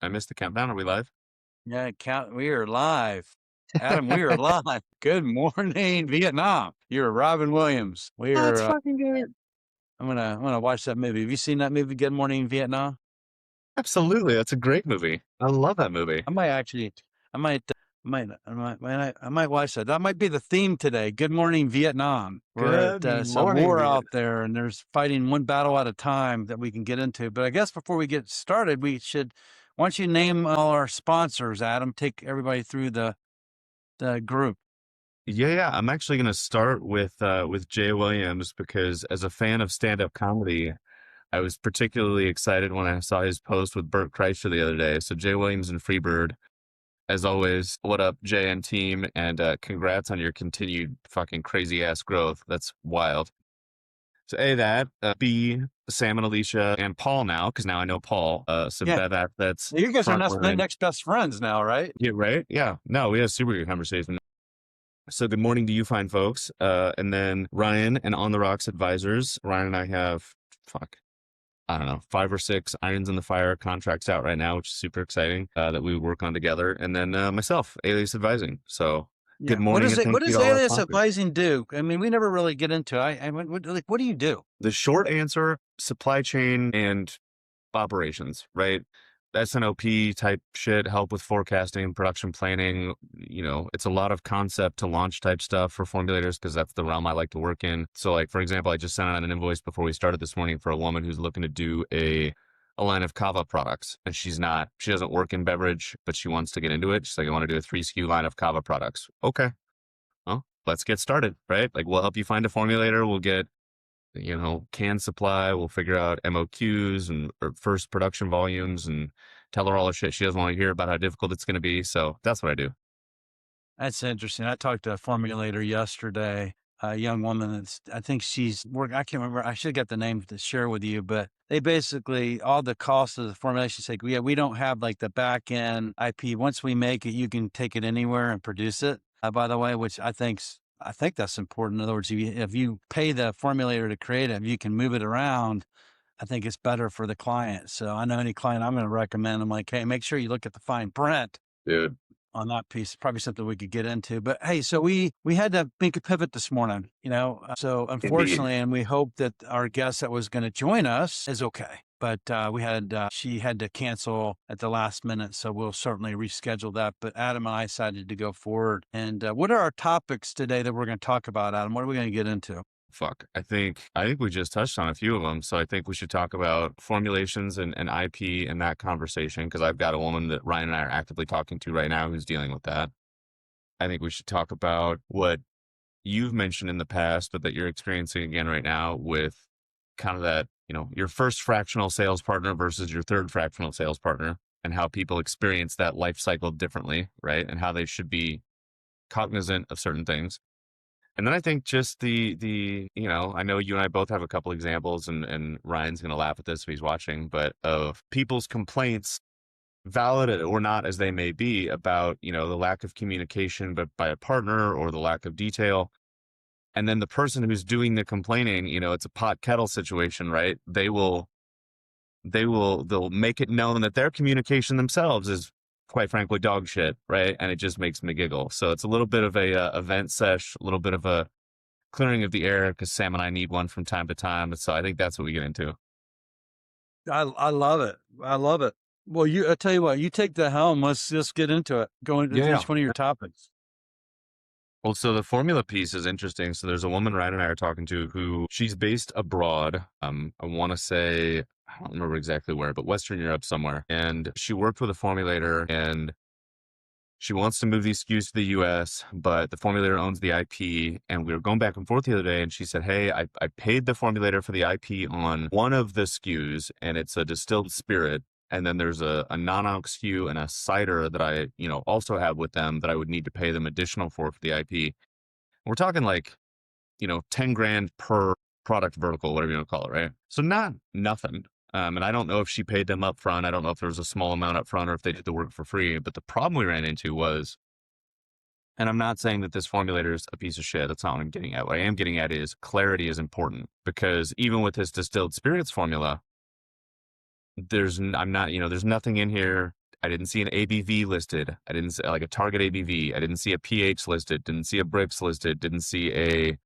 I missed the countdown. Are we live? Yeah, we are live. Adam, we are live. Good morning, Vietnam. You're Robin Williams. Oh, it's We're fucking good. I'm gonna watch that movie. Have you seen that movie, Good Morning Vietnam? Absolutely. That's a great movie. I love that movie. I might actually I might I might watch that. That might be the theme today. Good morning, Vietnam. Good It's a morning, war Viet. out there and there's fighting one battle at a time that we can get into. But I guess before we get started, why don't you name all our sponsors, Adam? Take everybody through the group. Yeah. I'm actually going to start with Jay Williams because as a fan of stand-up comedy, I was particularly excited when I saw his post with Bert Kreischer the other day. So Jay Williams and Freebird, as always, what up, Jay and team? And congrats on your continued fucking crazy ass growth. That's wild. So A, that, B, Sam and Alicia and Paul now, because now I know Paul. So Yeah. Bev Assets, You guys are Frontline. next best friends now, right? Yeah, right? Yeah. No, we had a super good conversation. So good morning to you fine folks. And then Ryan and On the Rocks Advisors. Ryan and I have, I don't know, 5 or 6 irons in the fire contracts out right now, which is super exciting that we work on together. And then myself, Alias Advising. So good Yeah. morning and thank What you does to all our alias sponsors. advising do? I mean, we never really get into it. What do you do? The short answer, supply chain and operations, right? S&OP type shit, help with forecasting, production planning. It's a lot of concept to launch type stuff for formulators because that's the realm I like to work in. So like, for example, I just sent out an invoice before we started this morning for a woman who's looking to do a line of kava products. And she doesn't work in beverage, but she wants to get into it. She's like, I want to do a 3 SKU line of kava products. Okay. Well, let's get started, right? Like we'll help you find a formulator. We'll get can supply. We'll figure out MOQs and or first production volumes and tell her all the shit she doesn't want to hear about how difficult it's going to be. So that's what I do. That's interesting. I talked to a formulator yesterday, a young woman I think she's working. I can't remember. I should get the name to share with you, but they basically, all the costs of the formulation say, yeah, we don't have like the back end IP. Once we make it, you can take it anywhere and produce it, by the way, which I think that's important. In other words, if you pay the formulator to create it, if you can move it around, I think it's better for the client. So I know any client I'm going to recommend, I'm like, hey, make sure you look at the fine print Dude. on that piece. Probably something we could get into. But hey, so we had to make a pivot this morning, so unfortunately, Indeed. and we hope that our guest that was going to join us is okay. But she had to cancel at the last minute. So we'll certainly reschedule that. But Adam and I decided to go forward. And what are our topics today that we're going to talk about, Adam? What are we going to get into? I think we just touched on a few of them. So I think we should talk about formulations and IP in that conversation because I've got a woman that Ryan and I are actively talking to right now who's dealing with that. I think we should talk about what you've mentioned in the past, but that you're experiencing again right now with kind of that, your first fractional sales partner versus your third fractional sales partner and how people experience that life cycle differently, right? And how they should be cognizant of certain things. And then I think just I know you and I both have a couple examples and Ryan's going to laugh at this if he's watching, but of people's complaints, valid or not as they may be, about, the lack of communication, but by a partner or the lack of detail. And then the person who's doing the complaining, it's a pot kettle situation, right? They'll make it known that their communication themselves is quite frankly dog shit, right? And it just makes me giggle. So it's a little bit of a event sesh, a little bit of a clearing of the air because Sam and I need one from time to time. So I think that's what we get into. I love it. I love it. Well, I tell you what, you take the helm. Let's just get into it. Go into each one of your topics. Well, so the formula piece is interesting. So there's a woman Ryan and I are talking to who she's based abroad. I want to say, I don't remember exactly where, but Western Europe somewhere. And she worked with a formulator and she wants to move these SKUs to the US, but the formulator owns the IP. And we were going back and forth the other day and she said, hey, I paid the formulator for the IP on one of the SKUs and it's a distilled spirit. And then there's a non-alc SKU and a cider that I, also have with them that I would need to pay them additional for the IP. We're talking like, 10 grand per product vertical, whatever you want to call it, right? So not nothing. And I don't know if she paid them up front. I don't know if there was a small amount up front or if they did the work for free. But the problem we ran into was, and I'm not saying that this formulator is a piece of shit. That's not what I'm getting at. What I am getting at is clarity is important because even with this distilled spirits formula, there's nothing in here I didn't see an ABV listed. I didn't see like a target ABV. I didn't see a pH listed. Didn't see a Brix listed. Didn't see a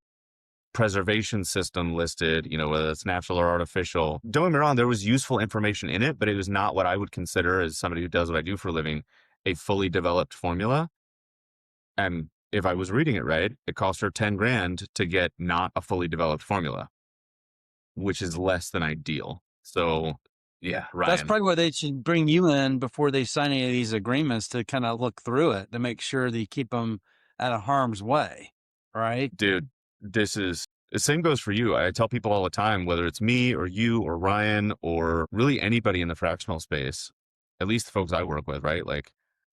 preservation system listed, whether it's natural or artificial. Don't get me wrong, there was useful information in it, but it was not what I would consider, as somebody who does what I do for a living, a fully developed formula. And if I was reading it right, it cost her 10 grand to get not a fully developed formula, which is less than ideal. So yeah, That's Ryan, probably why they should bring you in before they sign any of these agreements to kind of look through it to make sure that you keep them out of harm's way, right? dude, this is the same goes for you. I tell people all the time, whether it's me or you or Ryan or really anybody in the fractional space, at least the folks I work with, right? Like,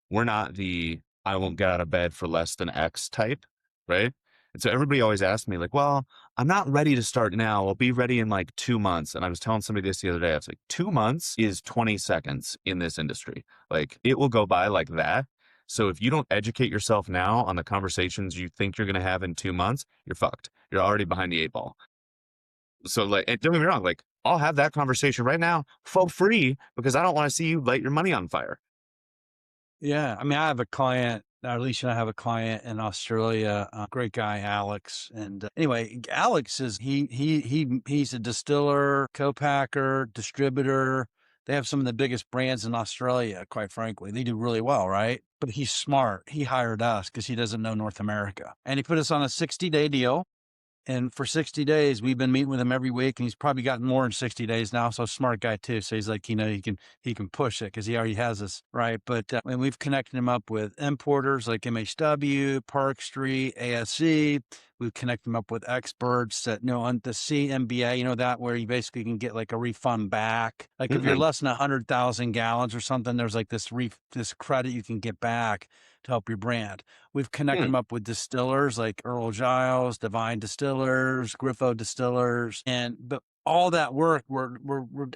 we're not the I won't get out of bed for less than X type, right? And so everybody always asks me, like, well, I'm not ready to start now. I'll be ready in like 2 months. And I was telling somebody this the other day. I was like, 2 months is 20 seconds in this industry. Like, it will go by like that. So if you don't educate yourself now on the conversations you think you're going to have in 2 months, you're fucked. You're already behind the eight ball. So, like, and don't get me wrong, like, I'll have that conversation right now for free because I don't want to see you light your money on fire. Yeah. I mean, I have a client, or at least I have a client in Australia, great guy, Alex. And anyway, Alex he's a distiller, co-packer, distributor. They have some of the biggest brands in Australia, quite frankly. They do really well, right? But he's smart. He hired us because he doesn't know North America. And he put us on a 60-day deal. And for 60 days, we've been meeting with him every week, and he's probably gotten more in 60 days now. So smart guy too. So he's like, he can push it because he already has us right. But and we've connected him up with importers like MHW, Park Street, ASC. We've connected him up with experts that know on the CMBA, that where you basically can get like a refund back. Like if you're Mm-hmm. less than 100,000 gallons or something, there's like this credit you can get back to help your brand. We've connected them up with distillers like Earl Giles, Divine Distillers, Griffo Distillers, but all that work we're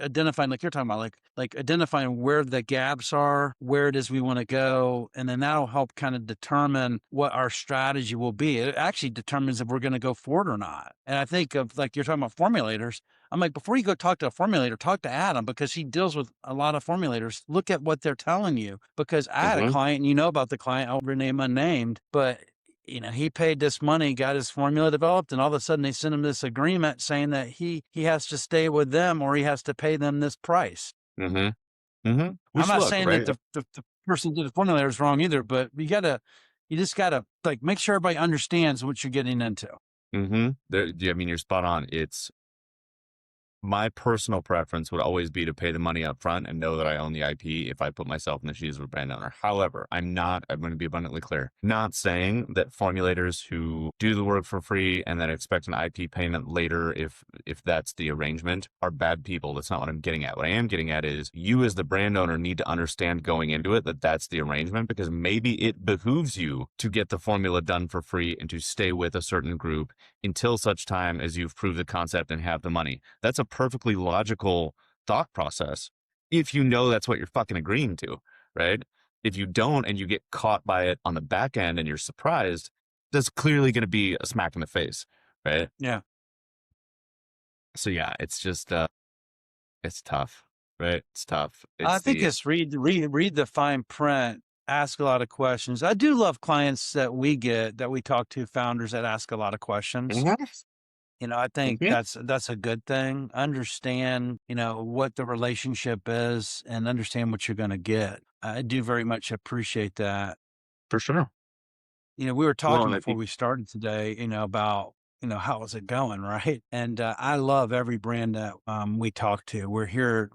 identifying, like you're talking about, like identifying where the gaps are, where it is we want to go, and then that'll help kind of determine what our strategy will be. It actually determines if we're going to go forward or not. And I think of, like you're talking about formulators, I'm like, before you go talk to a formulator, talk to Adam because he deals with a lot of formulators. Look at what they're telling you. Because I had a Mm-hmm. client, and you know about the client, I'll rename unnamed, but he paid this money, got his formula developed, and all of a sudden they sent him this agreement saying that he has to stay with them or he has to pay them this price. Mm-hmm. Mm-hmm. I'm Which not look, saying that right? the person who did the formulator is wrong either, but you just gotta like make sure everybody understands what you're getting into. Mm-hmm. I mean, you're spot on. It's my personal preference would always be to pay the money up front and know that I own the IP if I put myself in the shoes of a brand owner. However, I'm going to be abundantly clear, not saying that formulators who do the work for free and then expect an IP payment later, if that's the arrangement, are bad people. That's not what I'm getting at. What I am getting at is you as the brand owner need to understand going into it that that's the arrangement, because maybe it behooves you to get the formula done for free and to stay with a certain group until such time as you've proved the concept and have the money. That's a perfectly logical thought process if you know that's what you're fucking agreeing to, right? If you don't and you get caught by it on the back end and you're surprised, that's clearly going to be a smack in the face, right? Yeah. So yeah, it's just it's tough, right? It's tough. I It's think the it's read the fine print, ask a lot of questions. I do love clients that we talk to, founders that ask a lot of questions. Mhm. I think Mhm. that's a good thing. Understand, what the relationship is and understand what you're going to get. I do very much appreciate that. For sure. We were Well, talking and I before think we started today, about, how is it going, right? And I love every brand that we talk to. We're here,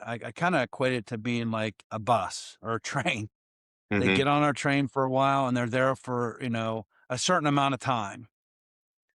I kind of equate it to being like a bus or a train. They Mhm. get on our train for a while and they're there for, a certain amount of time.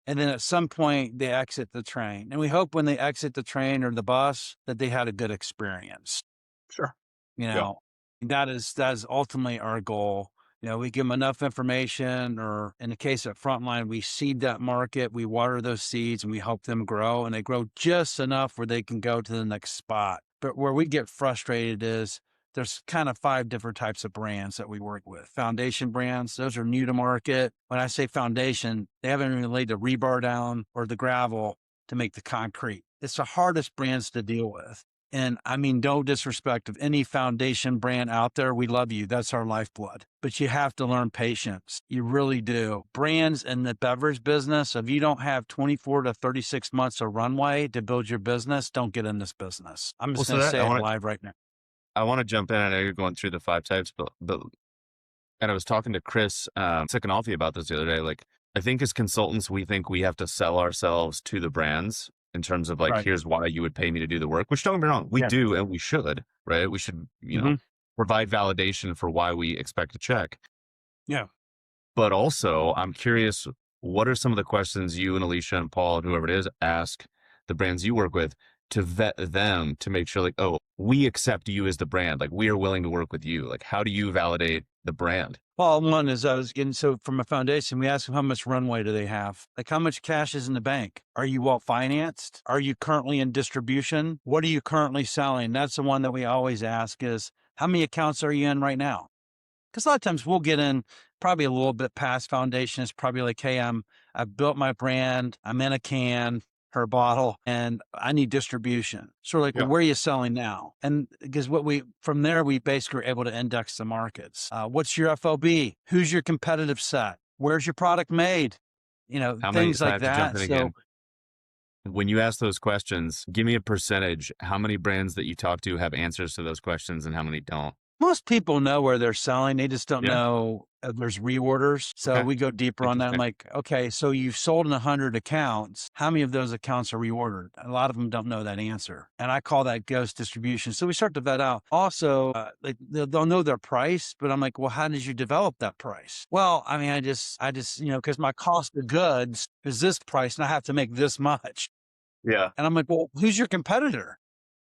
And then at some point they exit the train. And we hope when they exit the train or the bus that they had a good experience. Sure. You Yeah. know, that is ultimately our goal. We give them enough information, or in the case of Frontline, we seed that market, we water those seeds, and we help them grow, and they grow just enough where they can go to the next spot. But where we get frustrated is there's kind of 5 different types of brands that we work with. Foundation brands, those are new to market. When I say foundation, they haven't even laid the rebar down or the gravel to make the concrete. It's the hardest brands to deal with. And I mean, no disrespect of any foundation brand out there. We love you. That's our lifeblood. But you have to learn patience. You really do. Brands in the beverage business, if you don't have 24 to 36 months of runway to build your business, don't get in this business. I'm Well, just so going to that say it live right now. I want to jump in. I know you're going through the 5 types, but and I was talking to Chris Sikanolfi about this the other day. Like, I think as consultants, we think we have to sell ourselves to the brands in terms of like, Right. here's why you would pay me to do the work, which don't get me wrong, we Yeah. do and we should, right? We should, Hmm. provide validation for why we expect a check. Yeah. But also, I'm curious, what are some of the questions you and Alicia and Paul and whoever it is ask the brands you work with to vet them to make sure, like, oh, we accept you as the brand, like we are willing to work with you. Like, how do you validate the brand? Well, one is I was getting, so from a foundation, we ask them how much runway do they have? Like how much cash is in the bank? Are you well financed? Are you currently in distribution? What are you currently selling? That's the one that we always ask is how many accounts are you in right now? Because a lot of times we'll get in probably a little bit past foundation. It's probably like, hey, I've built my brand. I'm in a can or a bottle and I need distribution. So we're like, well, Yeah. where are you selling now? And because from there, we basically are able to index the markets. What's your FOB? Who's your competitive set? Where's your product made? How many, Things if I like have to jump that. in So again, when you ask those questions, give me a percentage. How many brands that you talk to have answers to those questions and how many don't? most people know where they're selling. They just don't Yeah. know there's reorders. So Okay. we go deeper on that. I'm Interesting. like, okay, so you've sold in 100 accounts. How many of those accounts are reordered? A lot of them don't know that answer. And I call that ghost distribution. So we start to vet out. Also, like they'll know their price, but I'm like, well, how did you develop that price? Well, I mean, I just, because my cost of goods is this price and I have to make this much. Yeah. And I'm like, well, who's your competitor?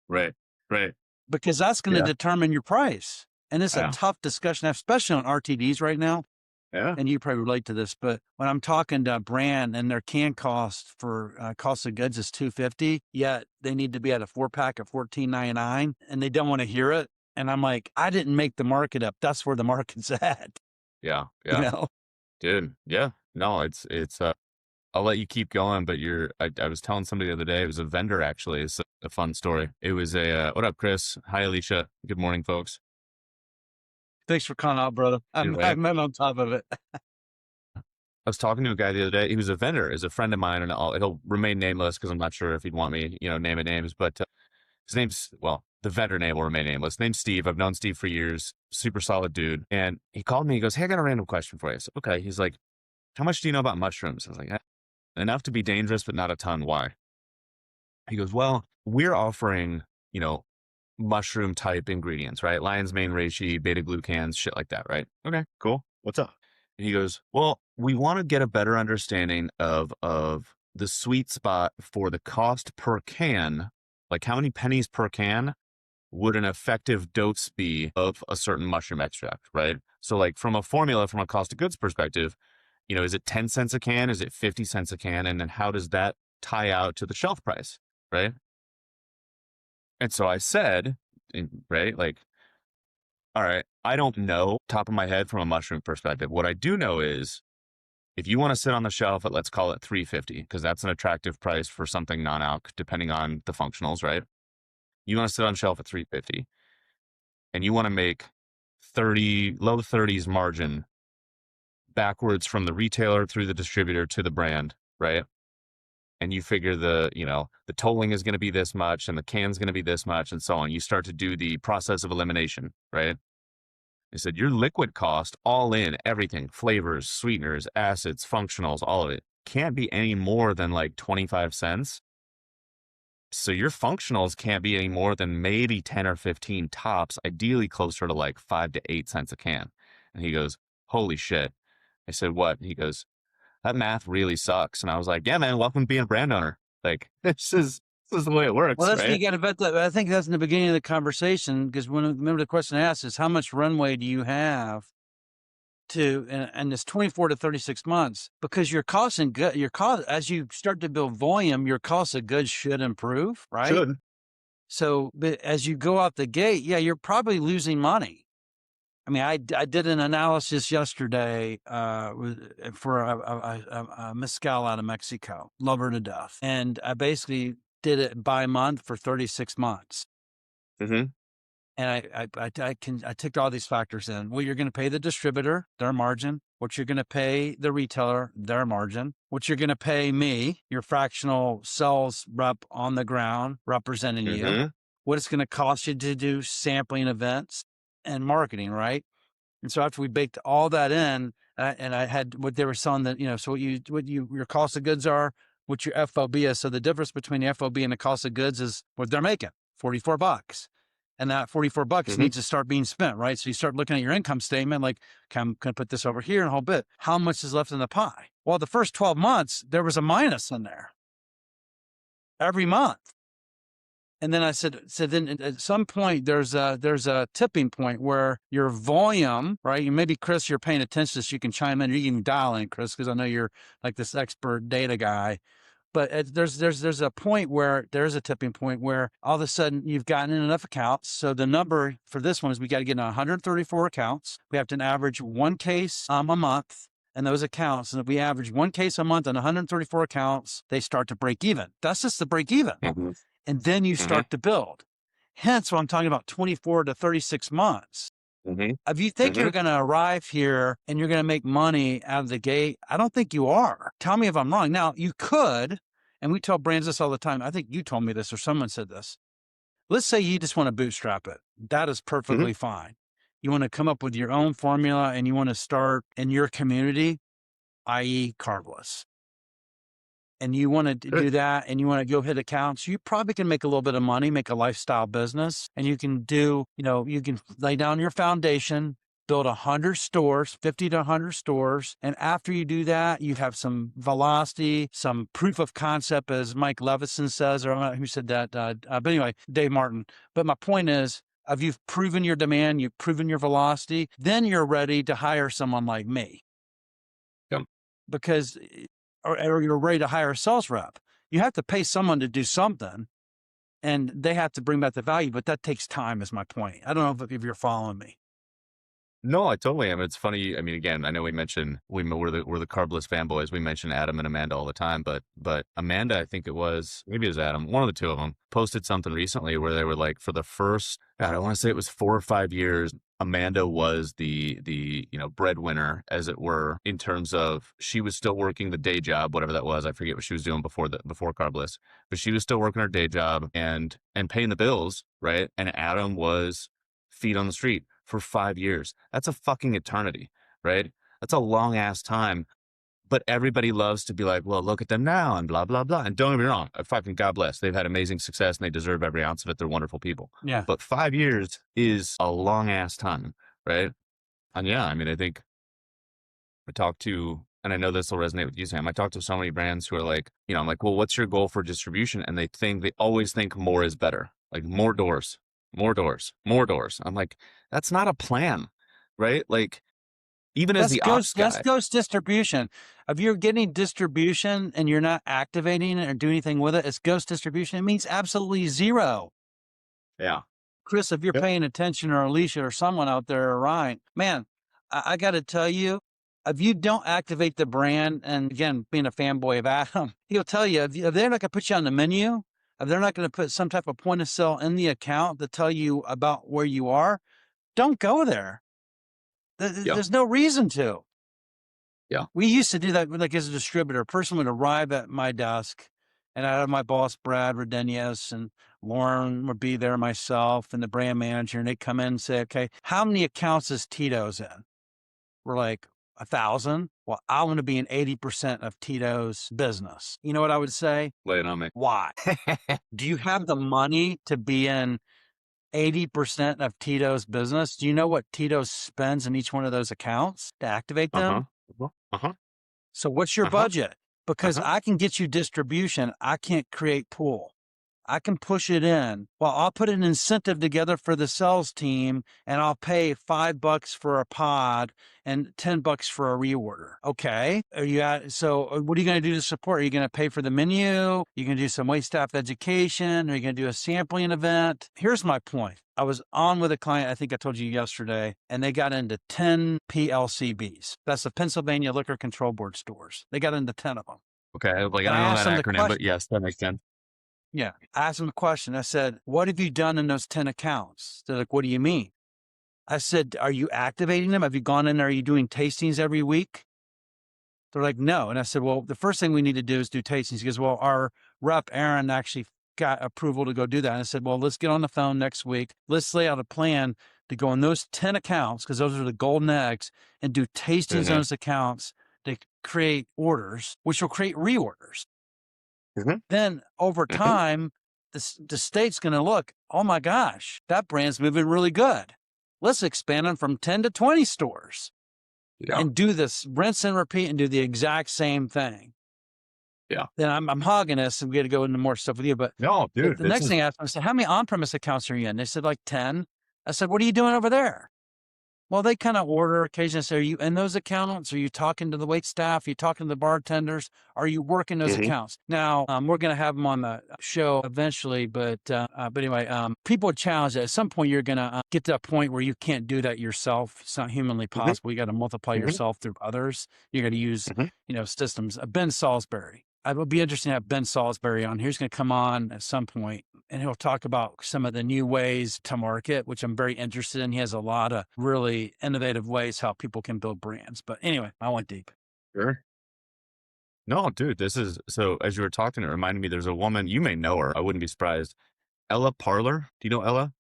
Right. Right. Because that's going to Yeah. determine your price. And it's a Yeah. tough discussion, especially on RTDs right now. Yeah. And you probably relate to this, but when I'm talking to a brand and their can cost for cost of goods is $2.50, yet they need to be at a 4-pack of $14.99 and they don't want to hear it. And I'm like, I didn't make the market up. That's where the market's at, Yeah. you Yeah. know? Dude. Yeah. No, it's I'll let you keep going, but I was telling somebody the other day, it was a vendor actually. It's a fun story. It was what up, Chris? Hi, Alicia. Good morning, folks. Thanks for calling out, brother. Anyway, I'm on top of it. I was talking to a guy the other day. He was a vendor, is a friend of mine, and he'll remain nameless because I'm not sure if he'd want me, naming names. But his name's the vendor name will remain nameless. His name's Steve. I've known Steve for years. Super solid dude. And he called me. He goes, "Hey, I got a random question for you." I said, "Okay." He's like, "How much do you know about mushrooms?" I was like, "Enough to be dangerous, but not a ton. Why?" He goes, "Well, we're offering, mushroom type ingredients, right? Lion's mane reishi, beta glucans, shit like that, right?" Okay, cool. What's up? And he goes, "Well, we want to get a better understanding of the sweet spot for the cost per can, like how many pennies per can would an effective dose be of a certain mushroom extract, right? So like from a formula, from a cost of goods perspective, is it 10 cents a can? Is it 50 cents a can? And then how does that tie out to the shelf price, right?" And so I said, right, like, all right, I don't know top of my head from a mushroom perspective. What I do know is if you want to sit on the shelf at, let's call it 350, because that's an attractive price for something non-alc, depending on the functionals, right? You want to sit on shelf at 350 and you want to make low 30s margin backwards from the retailer through the distributor to the brand, right? And you figure the tolling is going to be this much and the can's going to be this much and so on. You start to do the process of elimination, right? They said your liquid cost, all in, everything, flavors, sweeteners, acids, functionals, all of it, can't be any more than like 25 cents. So your functionals can't be any more than maybe 10 or 15 tops, ideally closer to like 5 to 8 cents a can. And he goes, "Holy shit." I said, "What?" He goes, "That math really sucks." And I was like, "Yeah, man, welcome to being a brand owner. Like, this is the way it Well, works, that's you right?" got to vet that. I think that's in the beginning of the conversation because remember the question I asked is how much runway do you have and it's 24 to 36 months because your cost as you start to build volume, your cost of goods should improve, right? Should. So, but as you go out the gate, yeah, you're probably losing money. I mean, I did an analysis yesterday for a mezcal out of Mexico, love her to death, and I basically did it by month for 36 months. Mhm. And I took all these factors in. Well, you're going to pay the distributor, their margin. What you're going to pay the retailer, their margin. What you're going to pay me, your fractional sales rep on the ground representing you. Mhm. What it's going to cost you to do sampling events and marketing, right? And so after we baked all that in, and I had what they were selling that, so your cost of goods are, what your FOB is. So the difference between the FOB and the cost of goods is what they're making, $44. And that $44 Mhm. needs to start being spent, right? So you start looking at your income statement, like, okay, I'm going to put this over here and a whole bit. How much is left in the pie? Well, the first 12 months, there was a minus in there every month. And then I said, so then at some point there's a tipping point where your volume, right? You maybe Chris, you're paying attention, so you can chime in, or you can dial in, Chris, because I know you're like this expert data guy. But there's a point where there's a tipping point where all of a sudden you've gotten in enough accounts. So the number for this one is we got to get in 134 accounts. We have to average one case a month. And those accounts, and if we average one case a month on 134 accounts, they start to break even. That's just the break even. Mhm. And then you Mhm. start to build. Hence, what I'm talking about 24 to 36 months. Mhm. If you think you're Mhm. going to arrive here and you're going to make money out of the gate, I don't think you are. Tell me if I'm wrong. Now, you could, and we tell brands this all the time. I think you told me this or someone said this. Let's say you just want to bootstrap it. That is Mhm. perfectly fine. You want to come up with your own formula and you want to start in your community, i.e., carbless, and you want to Good. do that and you want to go hit accounts, you probably can make a little bit of money, make a lifestyle business, and you can do, you can lay down your foundation, build 100 stores, 50 to 100 stores. And after you do that, you have some velocity, some proof of concept, as Mike Levison says, or I don't know who said that. But anyway, Dave Martin. But my point is, if you've proven your demand, you've proven your velocity, then you're ready to hire someone like me Yep. because or you're ready to hire a sales rep. You have to pay someone to do something and they have to bring back the value, but that takes time is my point. I don't know if you're following me. No, I totally am. It's funny. I mean, again, I know we're the carbless fanboys. We mention Adam and Amanda all the time, but Amanda, I think maybe it was Adam, one of the two of them, posted something recently where they were like, for the first, God, I want to say it was 4 or 5 years, Amanda was the breadwinner, as it were, in terms of she was still working the day job, whatever that was. I forget what she was doing before carbless, but she was still working her day job and paying the bills, right? And Adam was feet on the street for 5 years. That's a fucking eternity, right? That's a long ass time. But everybody loves to be like, well, look at them now and blah, blah, blah. And don't get me wrong, fucking God bless. They've had amazing success and they deserve every ounce of it. They're wonderful people. Yeah. But 5 years is a long ass time, right? And yeah, I mean, I think I talk to, and I know this will resonate with you, Sam. I talk to so many brands who are like, I'm like, well, what's your goal for distribution? And they always think more is better, like more doors, more doors, more doors. I'm like, that's not a plan, right? Like, even as the ops That's guy. ghost distribution. If you're getting distribution and you're not activating it or doing anything with it, it's ghost distribution. It means absolutely zero. Yeah. Chris, if you're Yep. paying attention, or Alicia or someone out there, or Ryan, man, I got to tell you, if you don't activate the brand, and again, being a fanboy of Adam, he'll tell you, if they're not going to put you on the menu, if they're not going to put some type of point of sale in the account to tell you about where you are, don't go there. Yeah. There's no reason to. Yeah. We used to do that, like as a distributor. A person would arrive at my desk, and I had my boss, Brad Rodenius, and Lauren would be there, myself, and the brand manager, and they'd come in and say, okay, how many accounts is Tito's in? We're like, 1,000. Well, I want to be in 80% of Tito's business. You know what I would say? Lay it on me. Why? Do you have the money to be in 80% of Tito's business? Do you know what Tito's spends in each one of those accounts to activate Uh-huh. them? Uh-huh. So what's your Uh-huh. budget? Because Uh-huh. I can get you distribution. I can't create pool. I can push it in. Well, I'll put an incentive together for the sales team and I'll pay $5 for a pod and $10 for a reorder. Okay. So what are you going to do to support? Are you going to pay for the menu? You're going to do some wait staff education? Are you going to do a sampling event? Here's my point. I was on with a client, I think I told you yesterday, and they got into 10 PLCBs. That's the Pennsylvania Liquor Control Board stores. They got into 10 of them. Okay. Like, I And I don't know asked that them the acronym, question. but yes, that makes sense. Yeah. I asked them a question. I said, what have you done in those 10 accounts? They're like, what do you mean? I said, are you activating them? Have you gone in there? Are you doing tastings every week? They're like, no. And I said, well, the first thing we need to do is do tastings. He goes, well, our rep, Aaron, actually got approval to go do that. And I said, well, let's get on the phone next week. Let's lay out a plan to go in those 10 accounts, because those are the golden eggs, and do tastings on Hmm. those accounts to create orders, which will create reorders. Hmm. Then over Hmm. time, the state's going to look, oh my gosh, that brand's moving really good. Let's expand them from 10 to 20 stores Yeah. and do this rinse and repeat and do the exact same thing. Yeah. Then I'm hogging this and we got to go into more stuff with you. But No, dude, the this next is. thing I asked them, I said, how many on-premise accounts are you in? They said like 10. I said, what are you doing over there? Well, they kind of order occasionally. Say, are you in those accounts? Are you talking to the wait staff? Are you talking to the bartenders? Are you working those Hmm. accounts? Now, we're going to have them on the show eventually, but anyway, people challenge it. At some point, you're going to get to a point where you can't do that yourself. It's not humanly Hmm. possible. You got to multiply Hmm. yourself through others. You got to use, Hmm. systems. Ben Salisbury. It would be interesting to have Ben Salisbury on. He's going to come on at some point and he'll talk about some of the new ways to market, which I'm very interested in. He has a lot of really innovative ways how people can build brands. But anyway, I went deep. Sure. No, dude, this is so. As you were talking, it reminded me. There's a woman, you may know her. I wouldn't be surprised. Ella Parler. Do you know Ella?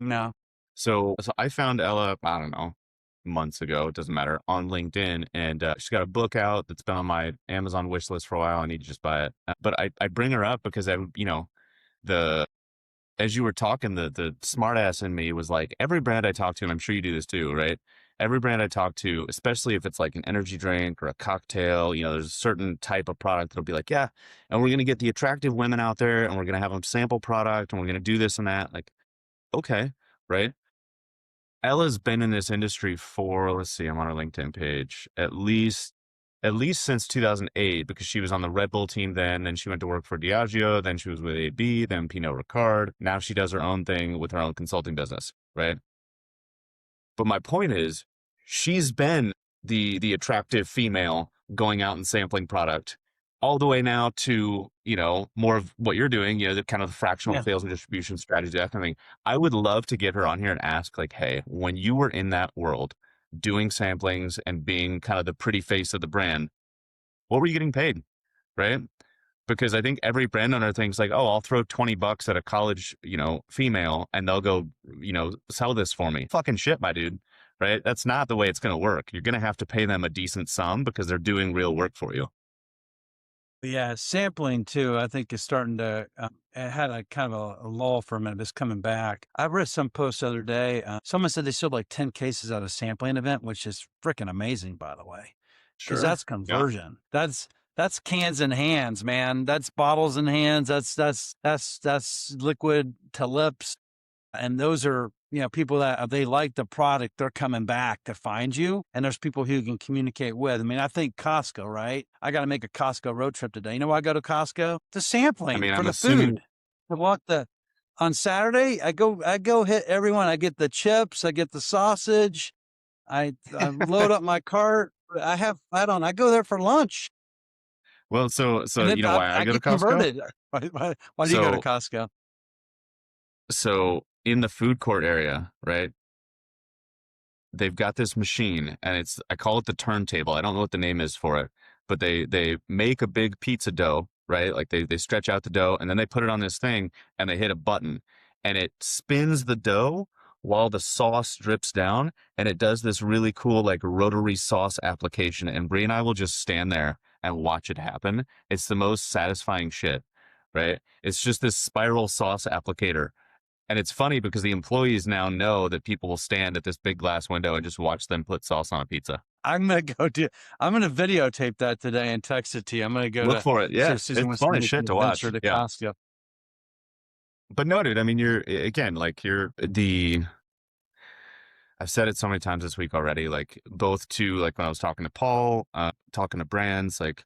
No. So I found Ella, I don't know, months ago, it doesn't matter, on LinkedIn. And she's got a book out that's been on my Amazon wish list for a while. I need to just buy it. But I bring her up because the, as you were talking, the smart ass in me was like, every brand I talk to, and I'm sure you do this too, right? Every brand I talk to, especially if it's like an energy drink or a cocktail, there's a certain type of product that'll be like, yeah, and we're going to get the attractive women out there and we're going to have them sample product and we're going to do this and that. Like, okay, right? Ella's been in this industry for, let's see, I'm on her LinkedIn page, at least since 2008, because she was on the Red Bull team then she went to work for Diageo, then she was with AB, then Pinot Ricard. Now she does her own thing with her own consulting business, right? But my point is, she's been the attractive female going out and sampling product all the way now to, more of what you're doing, the kind of fractional Yeah. sales and distribution strategy, that kind of thing. I would love to get her on here and ask, like, hey, when you were in that world doing samplings and being kind of the pretty face of the brand, what were you getting paid? Right? Because I think every brand owner thinks like, oh, I'll throw $20 at a college, female and they'll go, sell this for me. Fucking shit, my dude. Right? That's not the way it's going to work. You're going to have to pay them a decent sum because they're doing real work for you. Yeah. Sampling too, I think is starting to, it had a kind of a lull for a minute, but it's coming back. I read some post the other day. Someone said they sold like 10 cases at a sampling event, which is freaking amazing, by the way, because Sure. that's Yeah. conversion. That's cans in hands, man. That's bottles in hands. That's liquid to lips. And those are, people that they like the product, they're coming back to find you. And there's people who you can communicate with. I mean, I think Costco, right? I got to make a Costco road trip today. You know why I go to Costco? The I sampling mean, for I'm the assuming, food. I walk on Saturday, I go hit everyone. I get the chips, I get the sausage, I load up my cart. I go there for lunch. well, so And then you know why I I go to get Costco? converted. Why do you go to So, Costco? so in the food court area, right? They've got this machine and I call it the turntable. I don't know what the name is for it, but they make a big pizza dough, right? Like they stretch out the dough and then they put it on this thing and they hit a button and it spins the dough while the sauce drips down, and it does this really cool like rotary sauce application, and Brie and I will just stand there and watch it happen. It's the most satisfying shit, right? It's just this spiral sauce applicator. And it's funny because the employees now know that people will stand at this big glass window and just watch them put sauce on a pizza. I'm gonna videotape that today and text it to you. I'm gonna go Look to for it. see Yeah, if Susan it's wants to fun as make shit the to adventure watch. to Yeah. Costco. But no, dude, I mean, you're again, like I've said it so many times this week already, like both to like when I was talking to Paul, talking to brands like,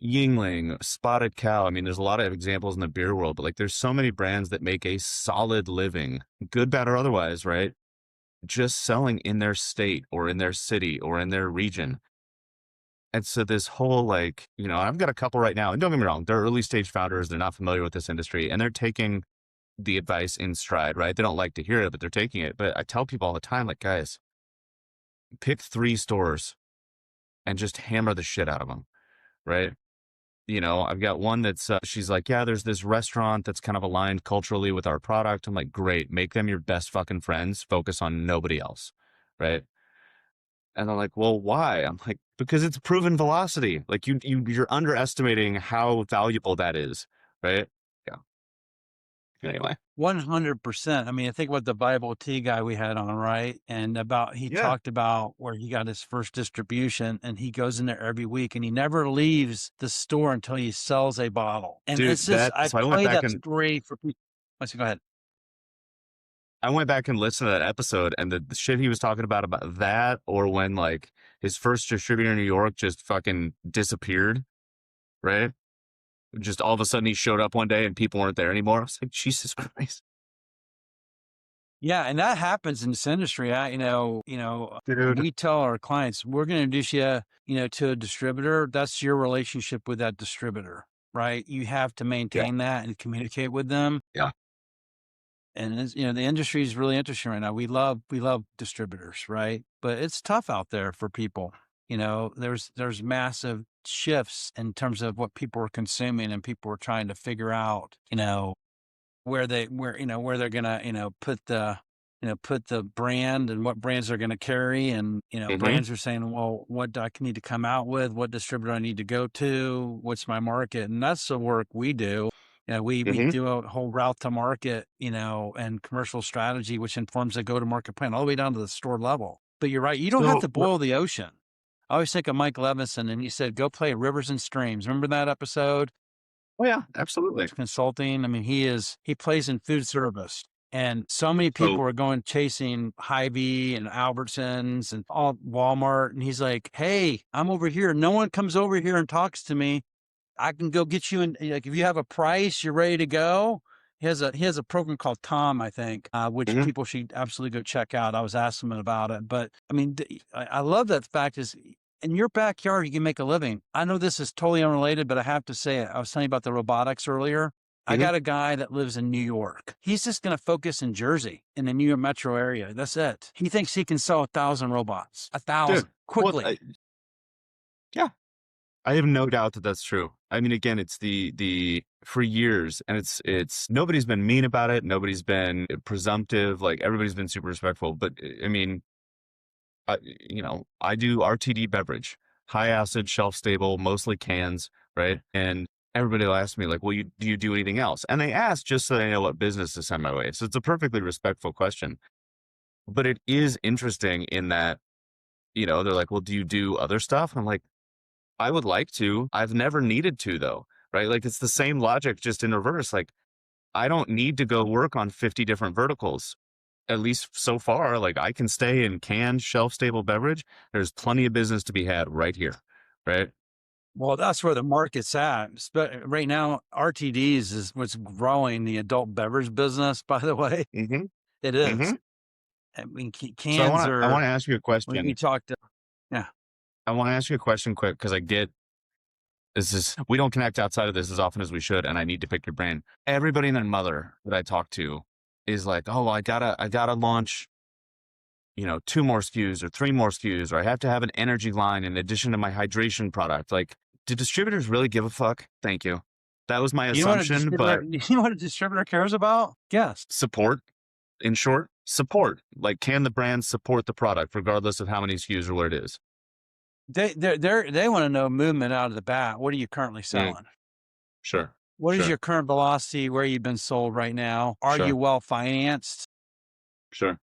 Yingling, Spotted Cow. I mean, there's a lot of examples in the beer world, but like there's so many brands that make a solid living, good, bad, or otherwise, right? Just selling in their state or in their city or in their region. And so this whole like, I've got a couple right now, and don't get me wrong, they're early stage founders. They're not familiar with this industry, and they're taking the advice in stride, right? They don't like to hear it, but they're taking it. But I tell people all the time, like, guys, pick 3 stores and just hammer the shit out of them, right? I've got one that's, she's like, yeah, there's this restaurant that's kind of aligned culturally with our product. I'm like, great, make them your best fucking friends, focus on nobody else, right? And they're like, well, why? I'm like, because it's proven velocity. Like you're underestimating how valuable that is, right? Yeah. Anyway. 100%. I mean, I think what the Bible tea guy we had on, right? And about, he Yeah, talked about where he got his first distribution and he goes in there every week and he never leaves the store until he sells a bottle. And dude. it's just, I So play that story for people. Let's go ahead. I went back and listened to that episode, and the shit he was talking about that, or when like his first distributor in New York just fucking disappeared, right? Just all of a sudden he showed up one day and people weren't there anymore. I was like, Jesus Christ, Yeah, and that happens in this industry. When dude. we tell our clients, we're going to introduce you, to a distributor. That's your relationship with that distributor, right? You have to Yeah, maintain that and communicate with them. yeah. And it's, the industry is really interesting right now. We love distributors, right? But it's tough out there for people. There's massive shifts in terms of what people are consuming, and people are trying to figure out, where they're gonna, put the brand and what brands they're gonna carry. And, Mm-hmm. brands are saying, well, what do I need to come out with? What distributor I need to go to? What's my market? And that's the work we do. We Mm-hmm. do a whole route to market, and commercial strategy, which informs the go-to-market plan all the way down to the store level. But you're right, you don't have So, to boil the ocean. I always think of Mike Levinson, and he said, go play rivers and streams. Remember that episode? oh yeah, absolutely. Consulting. I mean, he plays in food service. And so many people So, are going chasing Hy-Vee and Albertsons and all Walmart. And he's like, hey, I'm over here. No one comes over here and talks to me. I can go get you in. Like, if you have a price, you're ready to go. He has a program called Tom, I think, which mhm. people should absolutely go check out. I was asking him about it, but I mean, I love that fact is in your backyard, you can make a living. I know this is totally unrelated, but I have to say it. I was telling you about the robotics earlier. I Mhm. got a guy that lives in New York. He's just going to focus in Jersey, in the New York metro area. That's it. He thinks he can sell 1,000 robots, a Dude. thousand Well, quickly. yeah, I have no doubt that that's true. I mean, again, it's the for years, and it's nobody's been mean about it. Nobody's been presumptive. Like everybody's been super respectful. But I mean, I do RTD beverage, high acid, shelf stable, mostly cans, right? And everybody will ask me like, well, do you do anything else? And they ask just so they know what business to send my way. So it's a perfectly respectful question. But it is interesting in that, they're like, well, do you do other stuff? And I'm like, I would like to. I've never needed to though, right? Like it's the same logic, just in reverse. Like I don't need to go work on 50 different verticals. At least so far, like I can stay in canned shelf stable beverage. There's plenty of business to be had right here. Right. Well, that's where the market's at. Right now, RTDs is what's growing the adult beverage business, by the way. Mm-hmm. It is. Mm-hmm. I mean, So cans I are, want to ask you a we question. talked, yeah. I want to ask you a question quick because I get we don't connect outside of this as often as we should, and I need to pick your brain. Everybody and their mother that I talk to is like, oh, well, I gotta launch, 2 more SKUs or 3 more SKUs, or I have to have an energy line in addition to my hydration product. Like, do distributors really give a fuck? Thank you. That was my You know what a assumption, distributor, but you know what a distributor cares about? Yes. support, in short, support. Like, can the brand support the product regardless of how many SKUs or what it is? They want to know movement out of the bat. What are you currently Mm, selling? sure, What is sure, your current velocity? Where you've been sold right now? Are you sure, well financed? sure.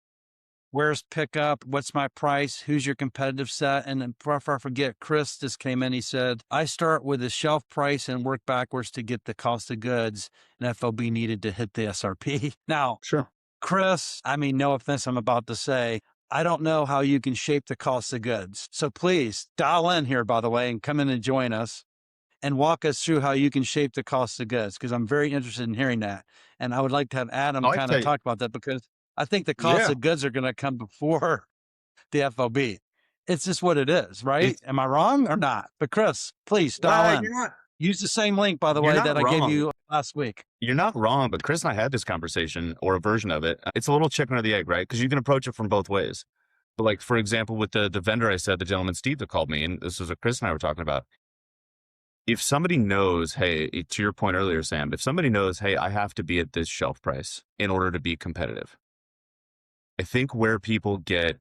Where's pickup? What's my price? Who's your competitive set? And then before I forget, Chris just came in. He said, I start with the shelf price and work backwards to get the cost of goods and FOB needed to hit the SRP. Now, Sure. Chris, I mean, no offense, I'm about to say, I don't know how you can shape the cost of goods. So please dial in here, by the way, and come in and join us and walk us through how you can shape the cost of goods, because I'm very interested in hearing that. And I would like to have Adam Oh, I can kind of tell you. talk about that, because I think the cost Yeah. of goods are going to come before the FOB. It's just what it is, right? It's Am I wrong or not? But Chris, please dial in. you're not Use the same link, by the you're way, not that I gave wrong. you last week. You're not wrong, but Chris and I had this conversation or a version of it. It's a little chicken or the egg, right? Because you can approach it from both ways. But like for example, with the vendor I said, the gentleman Steve that called me, and this was what Chris and I were talking about. If somebody knows, hey, to your point earlier, Sam, if somebody knows, hey, I have to be at this shelf price in order to be competitive, I think where people get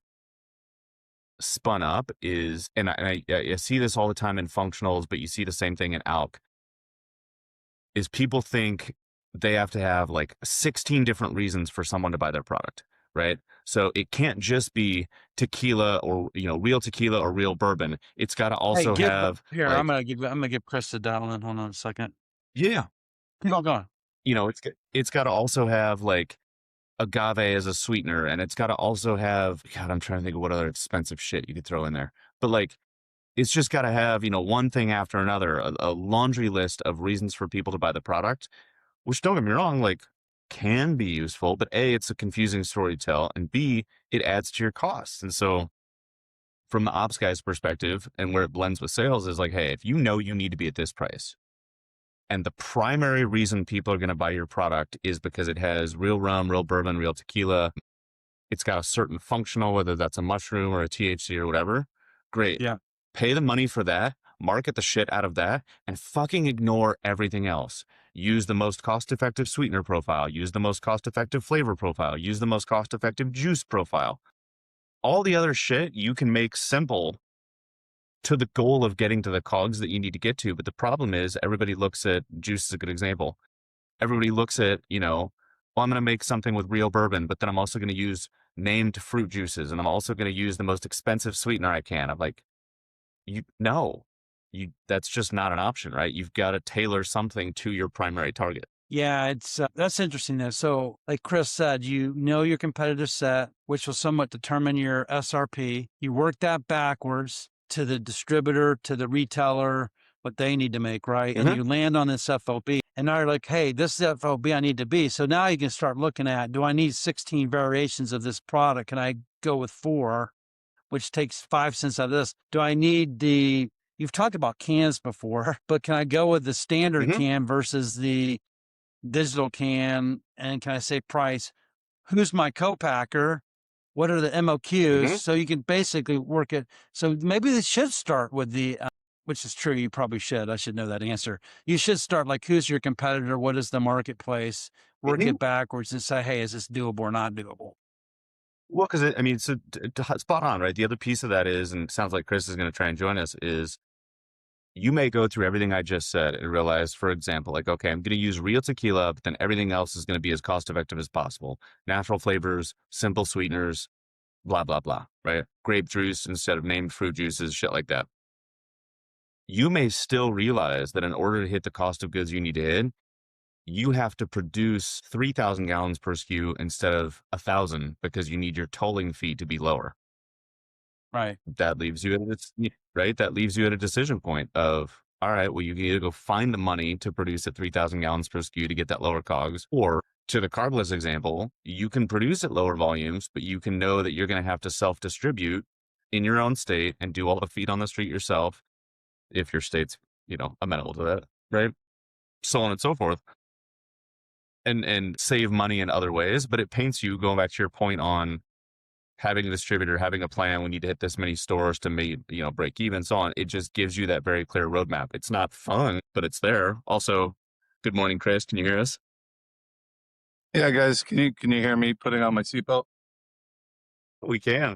spun up is, and I see this all the time in functionals, but you see the same thing in alc, is people think they have to have like 16 different reasons for someone to buy their product, right? So it can't just be tequila or, real tequila or real bourbon. It's got to Hey, also give have here. like, I'm gonna give Chris the dial in. Hold on a second. yeah, Keep on going. it's got to also have like agave as a sweetener, and it's got to also have, God, I'm trying to think of what other expensive shit you could throw in there. But like, it's just got to have, one thing after another, a laundry list of reasons for people to buy the product, which don't get me wrong, like can be useful, but A, it's a confusing story to tell, and B, it adds to your costs. And so from the ops guy's perspective and where it blends with sales is like, hey, if you know you need to be at this price, and the primary reason people are going to buy your product is because it has real rum, real bourbon, real tequila, it's got a certain functional, whether that's a mushroom or a THC or whatever, great. Yeah. Pay the money for that, market the shit out of that, and fucking ignore everything else. Use the most cost-effective sweetener profile, use the most cost-effective flavor profile, use the most cost-effective juice profile. All the other shit you can make simple to the goal of getting to the cogs that you need to get to. But the problem is everybody looks at juice is a good example. Everybody looks at, well, I'm going to make something with real bourbon, but then I'm also going to use named fruit juices, and I'm also going to use the most expensive sweetener I can. I'm like, no, that's just not an option, right? You've got to tailor something to your primary target. Yeah, it's that's interesting though. So, like Chris said, you know your competitive set, which will somewhat determine your SRP. You work that backwards to the distributor, to the retailer, what they need to make, right? And Mm-hmm. you land on this FOB. And now you're like, hey, this is FOB I need to be. So now you can start looking at, do I need 16 variations of this product? Can I go with 4, which takes 5 cents out of this? Do I need you've talked about cans before, but can I go with the standard Mm-hmm. can versus the digital can? And can I say price? Who's my co-packer? What are the MOQs? Mm-hmm. So you can basically work it. So maybe they should start with which is true. You probably should. I should know that answer. You should start like, who's your competitor? What is the marketplace? Work Mm-hmm. it backwards and say, hey, is this doable or not doable? Well, because I mean, so spot on, right? The other piece of that is, and it sounds like Chris is going to try and join us, is you may go through everything I just said and realize, for example, like, okay, I'm going to use real tequila, but then everything else is going to be as cost effective as possible. Natural flavors, simple sweeteners, blah, blah, blah, right? Grape juice instead of named fruit juices, shit like that. You may still realize that in order to hit the cost of goods you need to hit, you have to produce 3,000 gallons per SKU instead of 1,000 because you need your tolling fee to be lower. Right. That leaves you at right. That leaves you at a decision point of, all right, well, you can either go find the money to produce at 3,000 gallons per SKU to get that lower COGS, or to the carbless example, you can produce at lower volumes, but you can know that you're going to have to self-distribute in your own state and do all the feet on the street yourself if your state's, amenable to that, right? So on and so forth, and save money in other ways. But it paints you, going back to your point on having a distributor, having a plan, we need to hit this many stores to make, break even, so on. It just gives you that very clear roadmap. It's not fun, but it's there. Also, good morning, Chris. Can you hear us? Yeah, guys, can you hear me putting on my seatbelt? We can.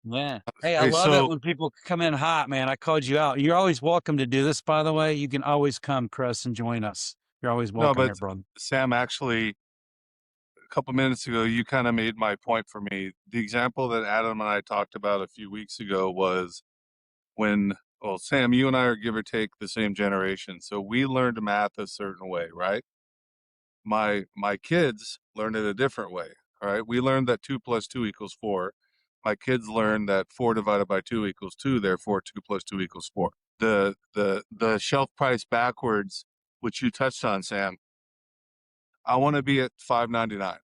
Yeah. Hey, I Hey, love it so when people come in hot, man. I called you out. You're always welcome to do this, by the way. You can always come, Chris, and join us. You're always no, welcome but here, brother. Sam, actually, a couple minutes ago, you kind of made my point for me. The example that Adam and I talked about a few weeks ago was when, well, Sam, you and I are give or take the same generation, so we learned math a certain way, right? My kids learned it a different way. All right, we learned that 2 plus 2 equals 4. My kids learned that 4 divided by 2 equals 2. Therefore, 2 plus 2 equals 4. The shelf price backwards, which you touched on, Sam. I want to be at $5.99.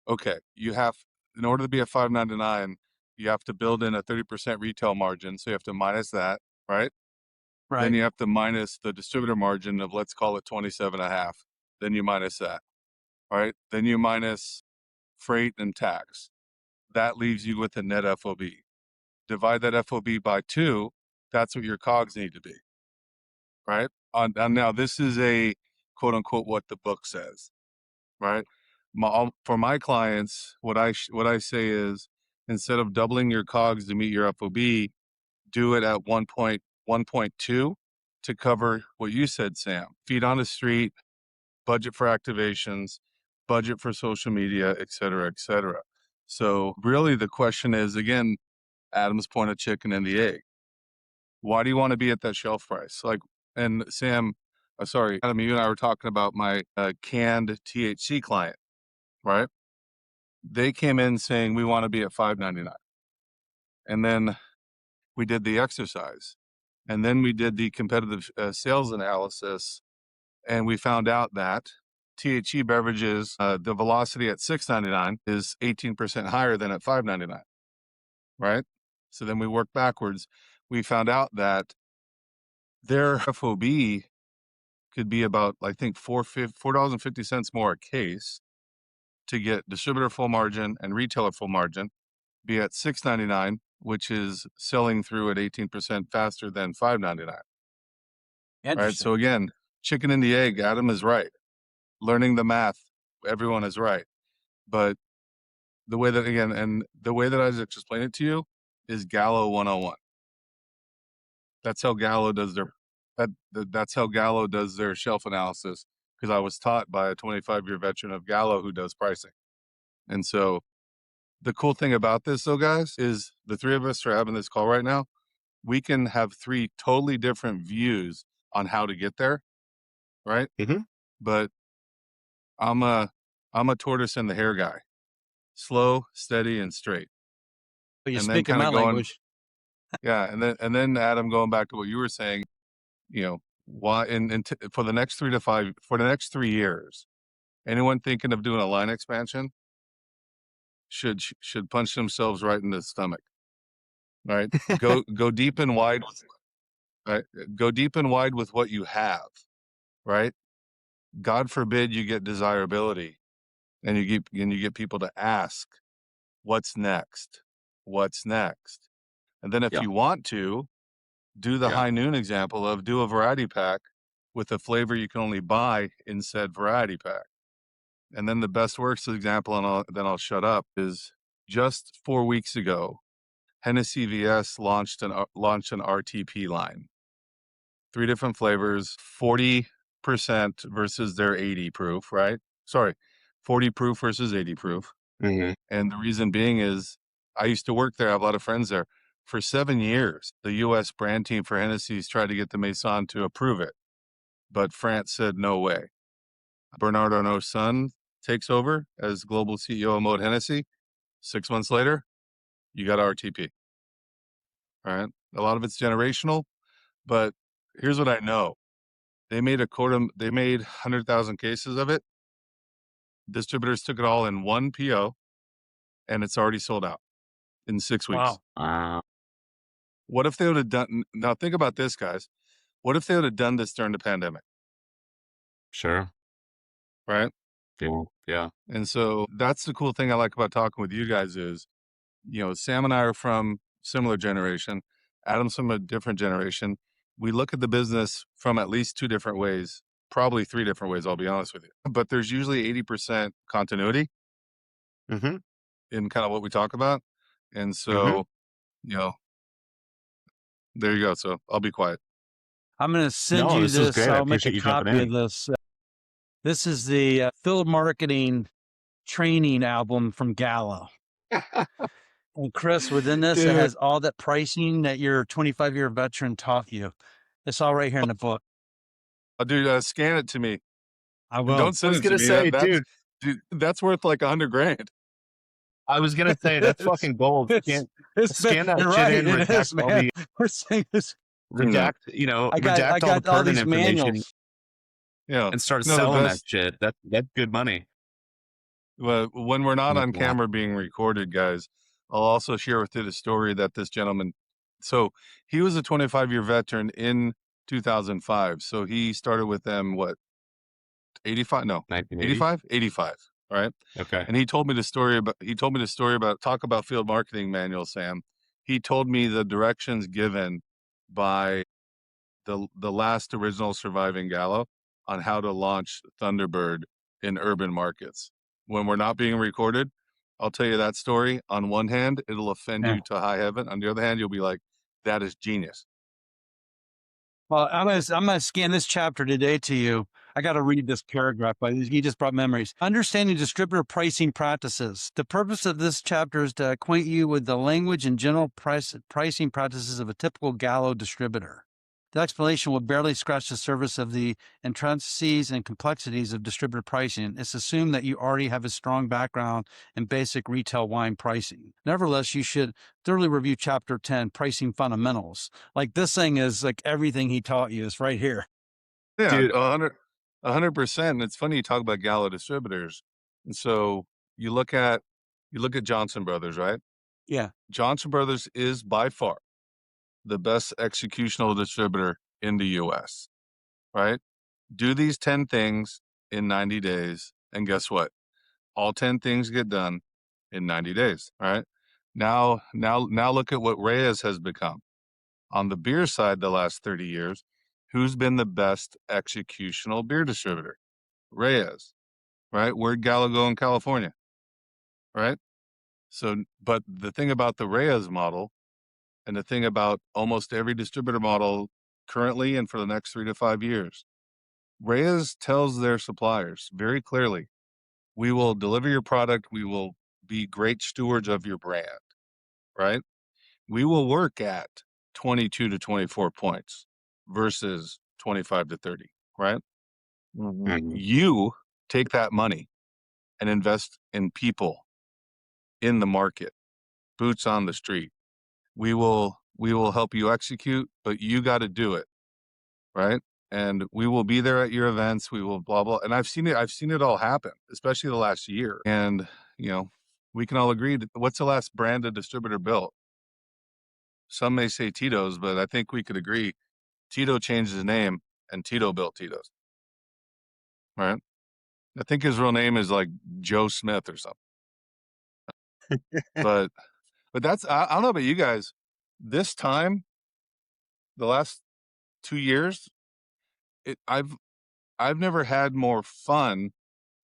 Okay, you have, in order to be at $5.99, you have to build in a 30% retail margin. So you have to minus that, right? Right. Then you have to minus the distributor margin of, let's call it 27.5. Then you minus that, right? Then you minus freight and tax. That leaves you with a net FOB. Divide that FOB by 2. That's what your COGS need to be, right? Now this is a quote unquote what the book says, right? For my clients, what I say is, instead of doubling your COGS to meet your FOB, do it at 1.2 to cover what you said, Sam. Feet on the street, budget for activations, budget for social media, et cetera, et cetera. So really the question is, again, Adam's point of chicken and the egg. Why do you want to be at that shelf price? Like, and Sam, sorry, Adam, you and I were talking about my canned THC client, right? They came in saying we want to be at $5.99. And then we did the exercise. And then we did the competitive sales analysis. And we found out that THC beverages, the velocity at $6.99 is 18% higher than at $5.99, right? So then we worked backwards. We found out that their FOB could be about, I think, $4.50 more a case to get distributor full margin and retailer full margin, be at $6.99, which is selling through at 18% faster than $5.99. Right. So again, chicken and the egg. Adam is right. Learning the math, everyone is right. But the way that, again, and the way that I just explained it to you is Gallo 101. That's how Gallo does that's how Gallo does their shelf analysis, because I was taught by a 25-year veteran of Gallo who does pricing. And so the cool thing about this, though, guys, is the three of us are having this call right now. We can have 3 totally different views on how to get there, right? Mm-hmm. But I'm a tortoise and the hare guy, slow, steady, and straight. But you and speak in my language. Yeah, and then Adam, going back to what you were saying, why for the next 3 years, anyone thinking of doing a line expansion should punch themselves right in the stomach. Right? Go deep and wide. Right? Go deep and wide with what you have. Right? God forbid you get desirability, and you get people to ask, "What's next? What's next?" And then if you want to, do the high noon example of do a variety pack with a flavor you can only buy in said variety pack. And then the best works example, and then I'll shut up, is just 4 weeks ago, Hennessy VS launched an RTP line. 3 different flavors, 40% versus their 80 proof, right? Sorry, 40 proof versus 80 proof. Mm-hmm. And the reason being is I used to work there. I have a lot of friends there. For 7 years, the U.S. brand team for Hennessy's tried to get the Maison to approve it, but France said no way. Bernard Arnault's son takes over as global CEO of Mode Hennessy. 6 months later, you got RTP. All right. A lot of it's generational, but here's what I know. They made 100,000 cases of it. Distributors took it all in one PO, and it's already sold out in 6 weeks. Wow. What if they would have done, now think about this, guys. What if they would have done this during the pandemic? Sure. Right? Yeah. And so that's the cool thing I like about talking with you guys is, Sam and I are from similar generation. Adam's from a different generation. We look at the business from at least 2 different ways, probably 3 different ways, I'll be honest with you. But there's usually 80% continuity Mm-hmm. in kind of what we talk about. And so, there you go. So I'll be quiet. I'm going to send you this is this. great. I I'll make a appreciate you jumping copy of in. this. This is the field marketing training album from Gallo. And Chris, within this, it has all that pricing that your 25-year veteran taught you. It's all right here in the book. Dude, scan it to me. I will. Don't send it to me. Say, dude, that's worth like $100,000. I was gonna say that's fucking gold. Scan that shit right, in, redact all the We're saying this. redact, I redact got all the all these pertinent information, manuals. and start selling that shit. That's good money. Well, when we're not on camera being recorded, guys, I'll also share with you the story that this gentleman, so he was a 25-year veteran in 2005. So he started with them, what, 85? No, 1980. 85? 85. All right. Okay. And he told me the story about, talk about field marketing manual, Sam. He told me the directions given by the last original surviving Gallo on how to launch Thunderbird in urban markets. When we're not being recorded, I'll tell you that story. On one hand, it'll offend Yeah. you to high heaven. On the other hand, you'll be like, that is genius. Well, I'm gonna scan this chapter today to you. I got to read this paragraph, but you just brought memories. Understanding distributor pricing practices. The purpose of this chapter is to acquaint you with the language and general pricing practices of a typical Gallo distributor. The explanation will barely scratch the surface of the intricacies and complexities of distributor pricing. It's assumed that you already have a strong background in basic retail wine pricing. Nevertheless, you should thoroughly review Chapter 10, Pricing Fundamentals. Like this thing is like everything he taught you is right here. Yeah, Dude, 100%. It's funny you talk about Gallo distributors. And so you look at Johnson Brothers, right? Yeah. Johnson Brothers is by far the best executional distributor in the US, right? Do these 10 things in 90 days. And guess what? All 10 things get done in 90 days. All right. Now look at what Reyes has become. On the beer side, the last 30 years, who's been the best executional beer distributor? Reyes, right? Where'd Gallo go in California? Right. So, but the thing about the Reyes model and the thing about almost every distributor model currently and for the next 3 to 5 years, Reyes tells their suppliers very clearly, we will deliver your product. We will be great stewards of your brand, right? We will work at 22 to 24 points versus 25 to 30, right? mhm. You take that money and invest in people in the market, boots on the street. We will help you execute, but you got to do it, right? And we will be there at your events. We will blah blah. And I've seen it all happen, especially the last year. And we can all agree. What's the last brand a distributor built? Some may say Tito's, but I think we could agree Tito changed his name and Tito built Tito's. Right? I think his real name is like Joe Smith or something. But that's I don't know about you guys. This time, the last 2 years, I've never had more fun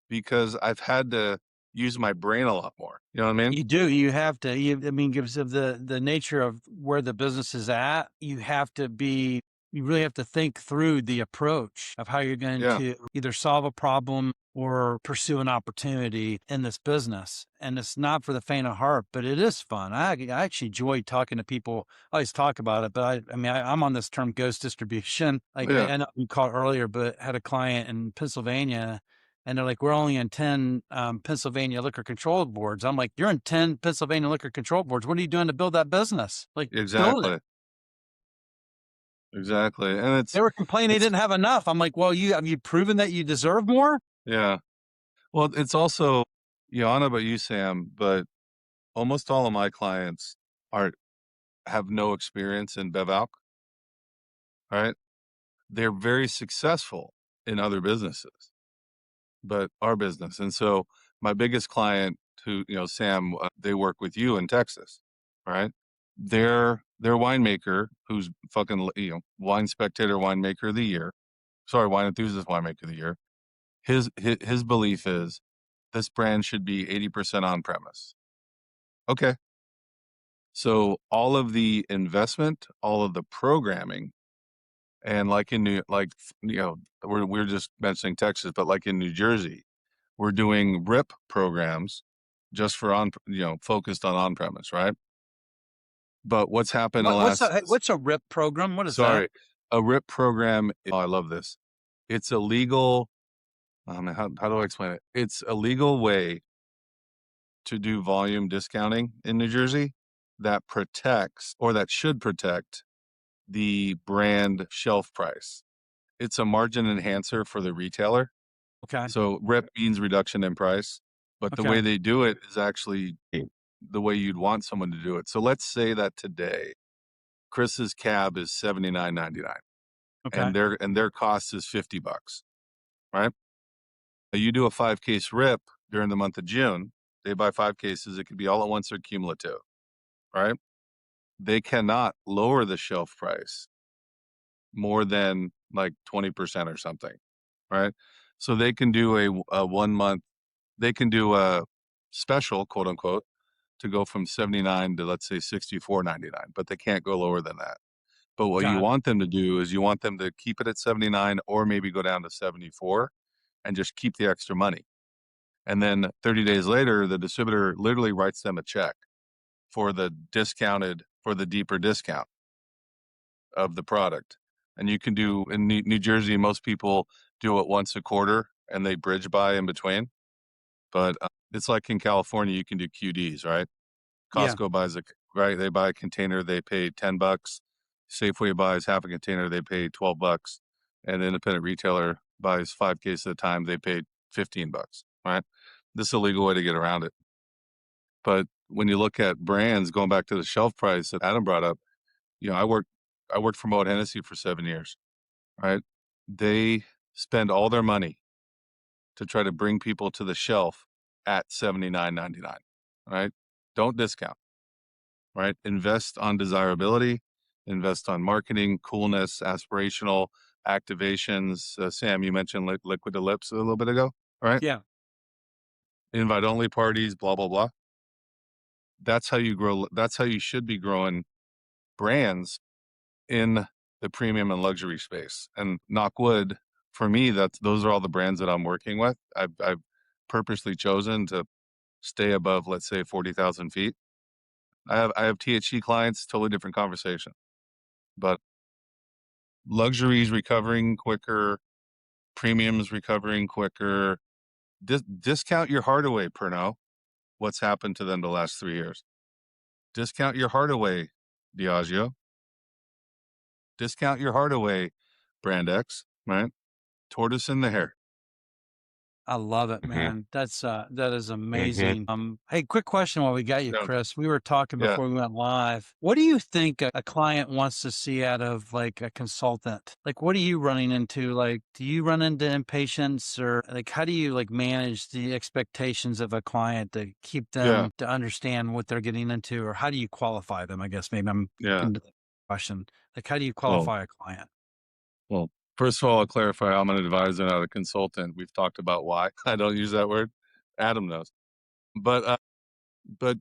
because I've had to use my brain a lot more. You know what I mean? You do. You have to. I mean, because of the nature of where the business is at, you have to be. You really have to think through the approach of how you're going Yeah. to either solve a problem or pursue an opportunity in this business. And it's not for the faint of heart, but it is fun. I actually enjoy talking to people. I always talk about it, but I'm on this term ghost distribution. Like Yeah. I know you called earlier, but had a client in Pennsylvania. And they're like, we're only in 10 Pennsylvania liquor control boards. I'm like, you're in 10 Pennsylvania liquor control boards. What are you doing to build that business? Like, build it. Exactly. Exactly. And it's They were complaining they didn't have enough. I'm like, well, have you proven that you deserve more? yeah. Well, it's also, I don't know about you, Sam, but almost all of my clients have no experience in Bev Alc, right? They're very successful in other businesses, but our business. And so my biggest client who, Sam, they work with you in Texas, right? Their winemaker, who's fucking, Wine Spectator Winemaker of the Year, sorry, Wine Enthusiast Winemaker of the Year. His belief is this brand should be 80% on premise. Okay. So all of the investment, all of the programming, and like we're just mentioning Texas, but like in New Jersey, we're doing RIP programs just for focused on on-premise, right? But what's happened in the What's a RIP program? What is that? sorry, a RIP program, oh, I love this. It's a legal, how do I explain it? It's a legal way to do volume discounting in New Jersey that protects, or that should protect, the brand shelf price. It's a margin enhancer for the retailer. Okay. So RIP means reduction in price, but the Okay. way they do it is actually the way you'd want someone to do it. So let's say that today Chris's cab is $79.99 Okay. and their cost is $50, right? You do a 5 case rip during the month of June, they buy 5 cases, it could be all at once or cumulative, right? They cannot lower the shelf price more than like 20% or something, right? So they can do a 1 month, they can do a special, quote unquote, to go from 79 to let's say 64.99, but they can't go lower than that. But what you Got it. want them to do is you want them to keep it at 79 or maybe go down to 74 and just keep the extra money. And then 30 days later, the distributor literally writes them a check for the deeper discount of the product. And you can do in New Jersey, most people do it once a quarter and they bridge buy in between. But it's like in California, you can do QDs, right? Yeah. Costco buys right? They buy a container, they pay $10. Safeway buys half a container, they pay $12. And the independent retailer buys 5 cases at a time, they pay $15, right? This is a legal way to get around it. But when you look at brands, going back to the shelf price that Adam brought up, I worked for Moet Hennessy for 7 years, right? They spend all their money to try to bring people to the shelf at $79.99, right? Don't discount, right? Invest on desirability, invest on marketing, coolness, aspirational activations. Sam, you mentioned liquid to lips a little bit ago, right? Yeah. Invite only parties, blah, blah, blah. That's how you grow. That's how you should be growing brands in the premium and luxury space. And knock wood, for me, those are all the brands that I'm working with. I've purposely chosen to stay above, let's say, 40,000 feet. I have THC clients, totally different conversation. But luxury is recovering quicker, premiums recovering quicker. Discount your heart away, Pernod. What's happened to them the last 3 years? Discount your heart away, Diageo. Discount your heart away, Brand X, right? Tortoise in the hair. I love it, Mhm, man. That is mhm. amazing. Hey, quick question while we got you, Yeah, Chris. We were talking yeah, before we went live. What do you think a client wants to see out of like a consultant? Like, what are you running into? Like, do you run into impatience or like, how do you like manage the expectations of a client to keep yeah, them to understand what they're getting into? Or how do you qualify them? I guess maybe I'm yeah. into the question. Like, how do you Well, qualify a client? well. First of all, I'll clarify. I'm an advisor, not a consultant. We've talked about why I don't use that word. Adam knows, but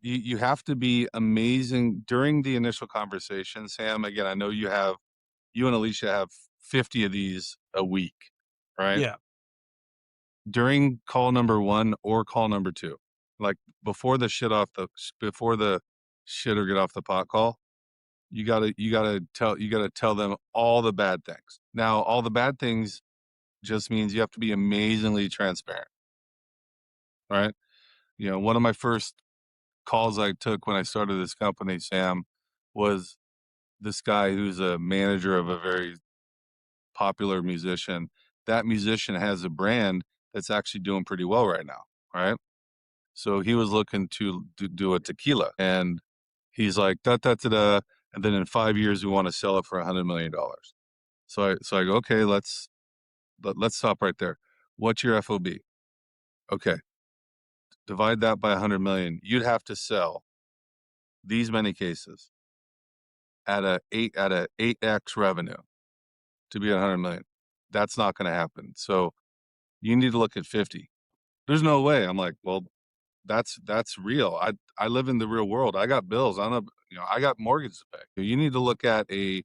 you have to be amazing during the initial conversation. Sam, again, I know you and Alicia have 50 of these a week, right? Yeah. During call number one or call number two, like before the shit or get off the pot call, you gotta tell them all the bad things. Now, all the bad things just means you have to be amazingly transparent, right? One of my first calls I took when I started this company, Sam, was this guy who's a manager of a very popular musician. That musician has a brand that's actually doing pretty well right now, right? So he was looking to do a tequila, and he's like, da da da da. And then in 5 years, we want to sell it for $100 million. So I go, okay, let's stop right there. What's your FOB? Okay, divide that by 100 million. You'd have to sell these many cases at a 8x revenue to be at 100 million. That's not going to happen. So you need to look at 50. There's no way. I'm like, well, that's real. I live in the real world. I got bills. I got mortgage to pay. You need to look at a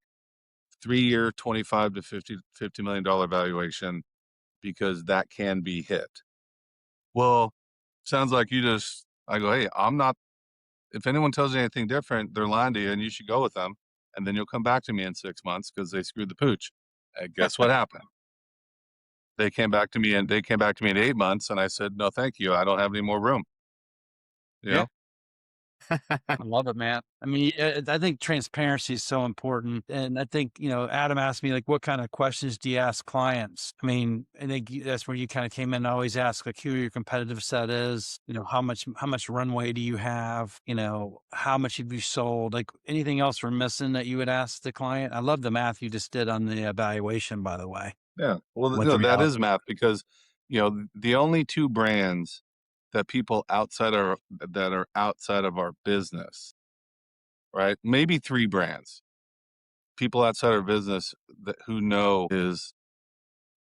3-year, 25 to 50 million dollar valuation because that can be hit. Well, sounds like I go, hey, I'm not, if anyone tells you anything different, they're lying to you and you should go with them. And then you'll come back to me in 6 months because they screwed the pooch. And guess what happened? They came back to me in 8 months and I said, no, thank you. I don't have any more room. You Yeah. know? I love it, man. I mean, I think transparency is so important. And I think, Adam asked me, like, what kind of questions do you ask clients? I mean, I think that's where you kind of came in. I always ask, like, who your competitive set is, how much runway do you have? How much have you sold? Like, anything else we're missing that you would ask the client? I love the math you just did on the evaluation, by the way, Yeah. Well, with the that is reality. math because, the only two brands that people that are outside of our business, right? Maybe three brands, people outside our business that who know is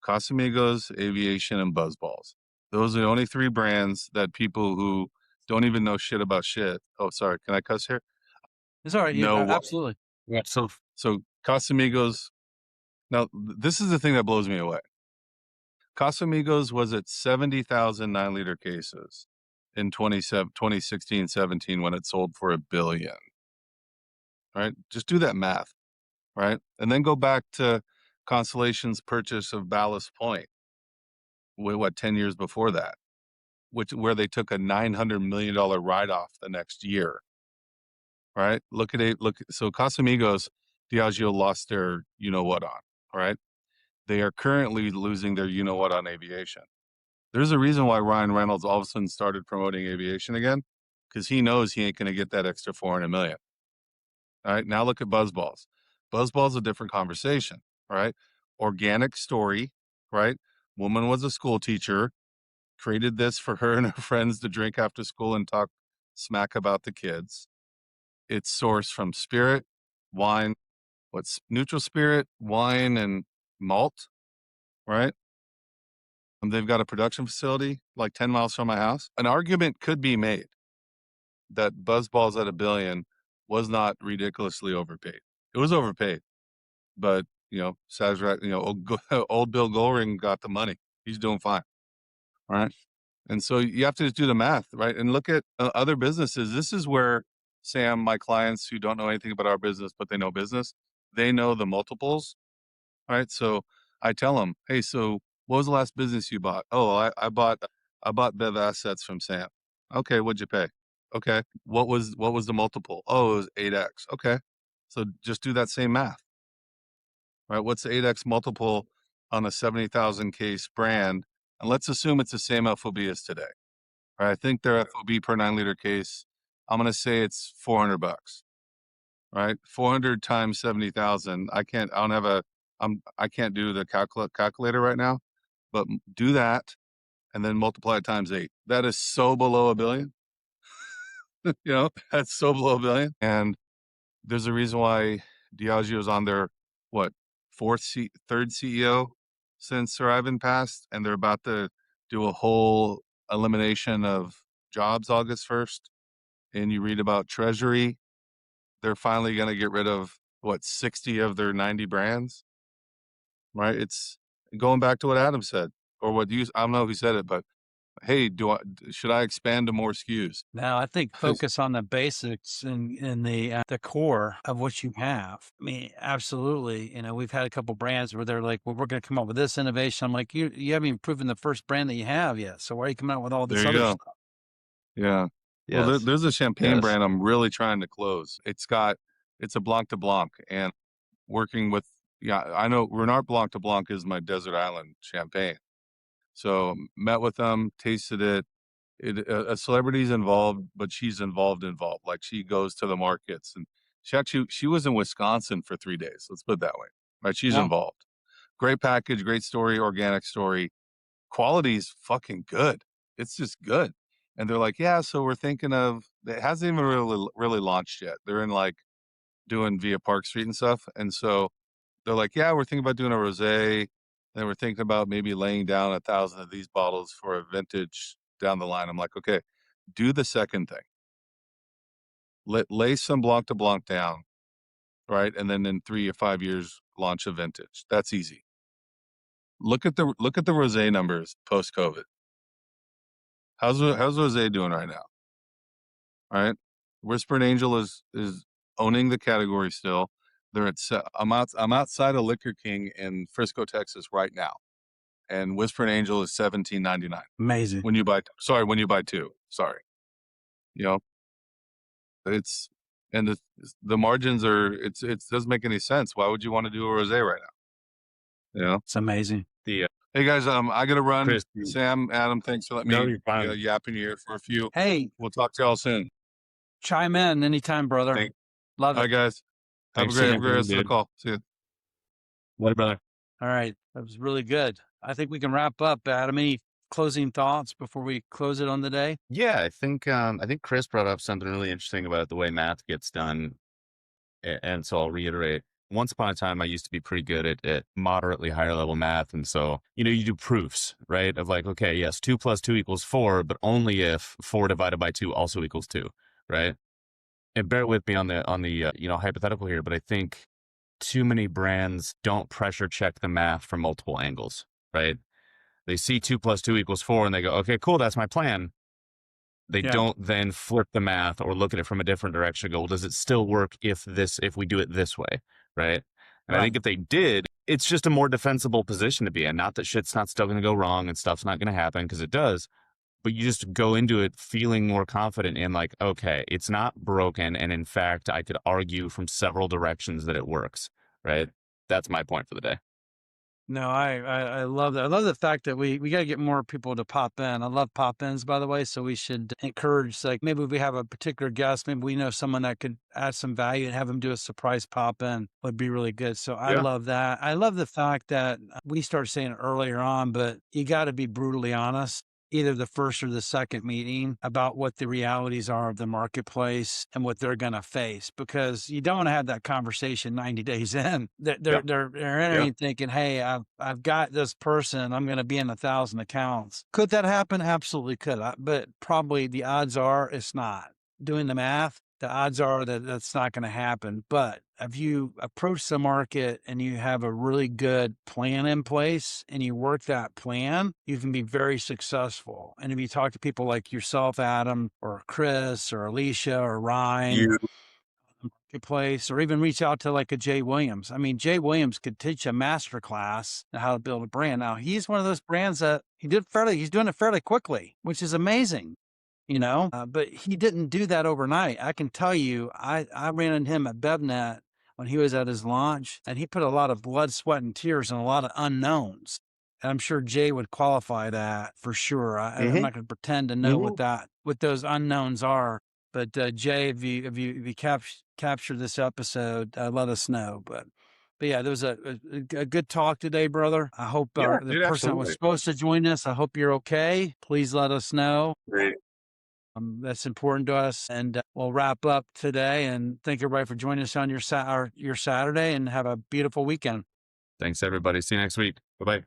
Casamigos, Aviation, and Buzzballs. Those are the only three brands that people who don't even know shit about shit. Oh, sorry. Can I cuss here? It's all right. Know what? Absolutely. Yeah. So So Casamigos. Now, this is the thing that blows me away. Casamigos was at 70,000 9-liter cases in 2016, 17 when it sold for $1 billion, right? Just do that math, right? And then go back to Constellation's purchase of Ballast Point, 10 years before that, where they took a $900 million write-off the next year, right? Look at it. So Casamigos, Diageo lost their you-know-what on, right? They are currently losing their you-know-what on Aviation. There's a reason why Ryan Reynolds all of a sudden started promoting Aviation again, because he knows he ain't going to get that extra 400 million. All right. Now look at Buzzballs. Buzzballs a different conversation. All right. Organic story. Right. Woman was a school teacher, created this for her and her friends to drink after school and talk smack about the kids. It's sourced from spirit, wine, what's neutral spirit, wine, and malt. Right. They've got a production facility like 10 miles from my house. An argument could be made that Buzzballs at $1 billion was not ridiculously overpaid. It was overpaid, but Sazerac, old Bill Goldring got the money. He's doing fine, right? And so you have to just do the math, right? And look at other businesses. This is where Sam, my clients who don't know anything about our business but they know business, they know the multiples, right? So I tell them, hey, so what was the last business you bought? Oh, I bought Bev assets from Sam. Okay, what'd you pay? Okay, what was the multiple? Oh, it was 8x. Okay, so just do that same math, right? What's the 8x multiple on a 70,000 case brand? And let's assume it's the same FOB as today. Right? I think their FOB per 9-liter case, I'm gonna say it's $400, right? 400 times 70,000. I can't do the calculator right now, but do that and then multiply it times 8. That is so below $1 billion. That's so below $1 billion. And there's a reason why Diageo's on their what third CEO since Sir Ivan passed, and they're about to do a whole elimination of jobs August 1st. And you read about Treasury, they're finally going to get rid of 60 of their 90 brands, right? It's going back to what Adam said, or I don't know who said it, but hey, should I expand to more SKUs? Now, I think focus on the basics and the core of what you have. I mean, absolutely. We've had a couple brands where they're like, "Well, we're going to come up with this innovation." I'm like, "You haven't even proven the first brand that you have yet. So why are you coming out with all There this you other go. stuff?" Yeah. Well, yes, there's a champagne yes. brand I'm really trying to close. It's a Blanc de Blanc, and working with, I know Renard Blanc de Blanc is my desert island champagne. So met with them, tasted it. A celebrity's involved, but she's involved. Like she goes to the markets, and she was in Wisconsin for 3 days. Let's put it that way, right? She's Wow. involved. Great package, great story, organic story. Quality's fucking good. It's just good. And they're like, yeah, so we're thinking of it hasn't even really launched yet. They're in like doing via Park Street and stuff. And so they're like, yeah, we're thinking about doing a rosé. And we're thinking about maybe laying down 1,000 of these bottles for a vintage down the line. I'm like, okay, do the second thing. Lay some Blanc de Blanc down, right? And then in 3 or 5 years, launch a vintage. That's easy. Look at the rosé numbers post COVID. How's rosé doing right now? All right. Whispering Angel is owning the category still. I'm outside of Liquor King in Frisco, Texas right now, and Whispering Angel is $17.99 Amazing. when you buy two. Sorry, you know, It's and the margins are it doesn't make any sense. Why would you want to do a rosé right now? You know? It's amazing. The Hey guys, I gotta run. Chris, Sam, Adam, thanks for letting no, me you're fine. yap in your ear for a few. Hey, We'll talk to y'all soon. chime in anytime, brother. Thank- Love All it. right, guys. Have Thanks a for great jumping in, rest of the dude. call. See you. What, brother? All right. That was really good. I think we can wrap up, Adam. Any closing thoughts before we close it on the day? Yeah, I think Chris brought up something really interesting about the way math gets done, and so I'll reiterate. Once upon a time, I used to be pretty good at moderately higher level math, and so you do proofs, right? Of like, okay, yes, 2 + 2 = 4, but only if 4 divided by 2 also equals 2, right? And bear with me on the hypothetical here, but I think too many brands don't pressure check the math from multiple angles, right? They see 2 + 2 = 4, and they go, okay, cool, that's my plan. They Yeah. don't then flip the math or look at it from a different direction and go, well, does it still work if we do it this way, right? And I think if they did, it's just a more defensible position to be in. Not that shit's not still going to go wrong and stuff's not going to happen, because it does, but you just go into it feeling more confident in like, okay, it's not broken, and in fact, I could argue from several directions that it works, right? That's my point for the day. No, I love that. I love the fact that we got to get more people to pop in. I love pop ins, by the way. So we should encourage, like, maybe if we have a particular guest, maybe we know someone that could add some value and have them do a surprise pop in would be really good. So I love that. I love the fact that we started saying it earlier on, but you got to be brutally honest, either the first or the second meeting, about what the realities are of the marketplace and what they're going to face, because you don't want to have that conversation 90 days in. They're entering thinking, hey, I've got this person, I'm going to be in 1,000 accounts. Could that happen? Absolutely could. But probably the odds are it's not. Doing the math, the odds are that that's not going to happen. But if you approach the market and you have a really good plan in place and you work that plan, you can be very successful. And if you talk to people like yourself, Adam, or Chris, or Alicia, or Ryan, marketplace, or even reach out to like a Jay Williams. I mean, Jay Williams could teach a master class on how to build a brand. Now, he's one of those brands that he's doing it fairly quickly, which is amazing. But he didn't do that overnight. I can tell you, I ran into him at BevNet when he was at his launch, and he put a lot of blood, sweat, and tears and a lot of unknowns. And I'm sure Jay would qualify that for sure. I'm not going to pretend to know what those unknowns are. But Jay, if you capture this episode, let us know. But yeah, there was a good talk today, brother. I hope the person that was supposed to join us, I hope you're okay. Please let us know. Great. That's important to us. And we'll wrap up today. And thank everybody for joining us on your Saturday, and have a beautiful weekend. Thanks, everybody. See you next week. Bye-bye.